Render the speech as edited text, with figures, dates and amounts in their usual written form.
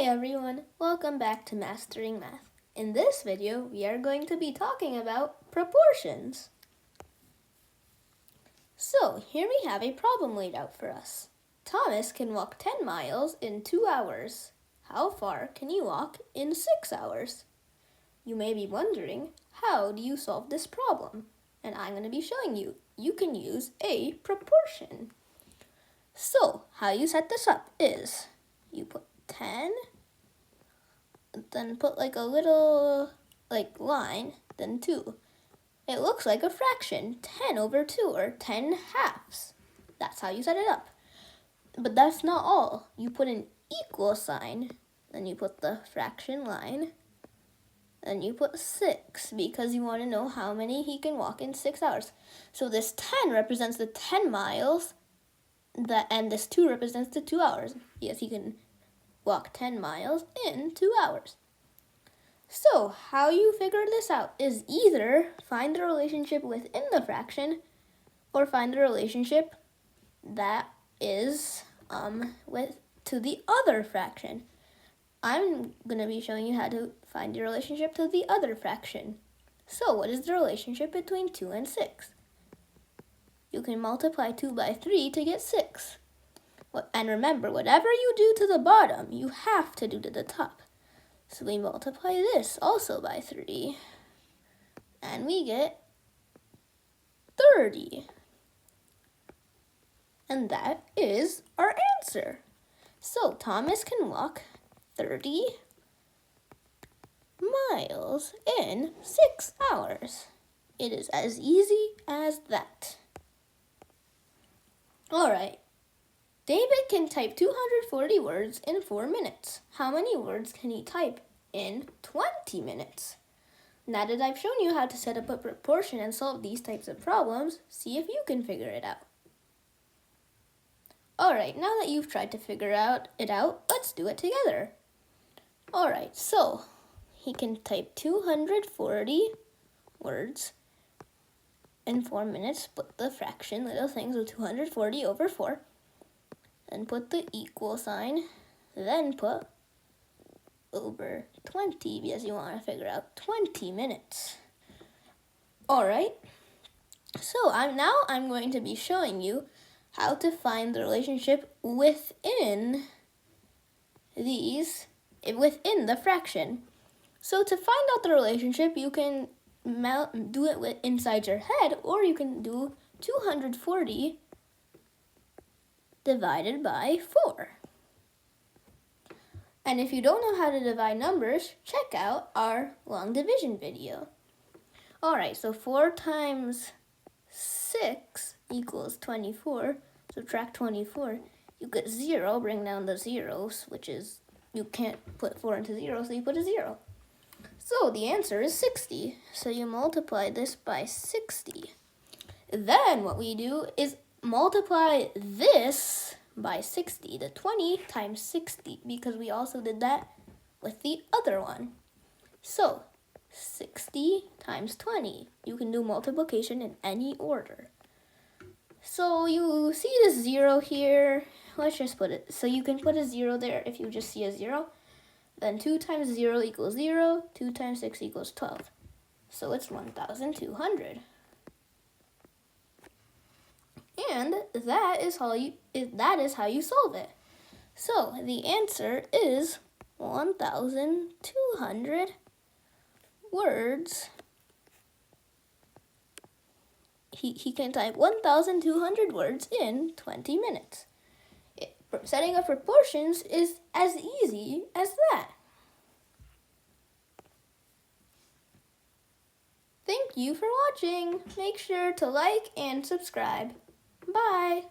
everyone, welcome back to Mastering Math. In this video, we are going to be talking about proportions. So, here we have a problem laid out for us. Thomas can walk 10 miles in 2 hours. How far can he walk in 6 hours? You may be wondering, how do you solve this problem? And I'm going to be showing you. You can use a proportion. So, how you set this up is, you put 10, then put like a little line, then 2. It looks like a fraction, 10 over 2 or 10 halves. That's how you set it up. But that's not all. You put an equal sign, then you put the fraction line, then you put 6 because you want to know how many he can walk in 6 hours. So this 10 represents the 10 miles, and this 2 represents the 2 hours. Yes, he can walk 10 miles in 2 hours. So, how you figure this out is either find the relationship within the fraction or find the relationship that is to the other fraction. I'm going to be showing you how to find the relationship to the other fraction. So, what is the relationship between 2 and 6? You can multiply 2 by 3 to get 6. And remember, whatever you do to the bottom, you have to do to the top. So we multiply this also by 3, and we get 30. And that is our answer. So Thomas can walk 30 miles in 6 hours. It is as easy as that. All right. David can type 240 words in 4 minutes. How many words can he type in 20 minutes? Now that I've shown you how to set up a proportion and solve these types of problems, see if you can figure it out. Alright, now that you've tried to figure it out, let's do it together. Alright, so he can type 240 words in 4 minutes. Put the fraction, little things, of 240 over 4. Then put the equal sign, then put over 20 because you want to figure out 20 minutes. Alright, so I'm going to be showing you how to find the relationship within the fraction. So to find out the relationship, you can do it inside your head, or you can do 240 divided by 4. And if you don't know how to divide numbers, check out our long division video. Alright, so 4 times 6 equals 24. Subtract 24. You get 0, bring down the zeros, which is, you can't put 4 into 0, so you put a 0. So the answer is 60. So you multiply this by 60. Then what we do is multiply this by 60, the 20 times 60, because we also did that with the other one. So 60 times 20. You can do multiplication in any order. So you see the 0 here. Let's just put it. So you can put a 0 there if you just see a 0. Then 2 times 0 equals 0. 2 times 6 equals 12. So it's 1,200. And that is how you solve it. So the answer is 1,200 words. He can type 1,200 words in 20 minutes. Setting up proportions is as easy as that. Thank you for watching. Make sure to like and subscribe. Bye.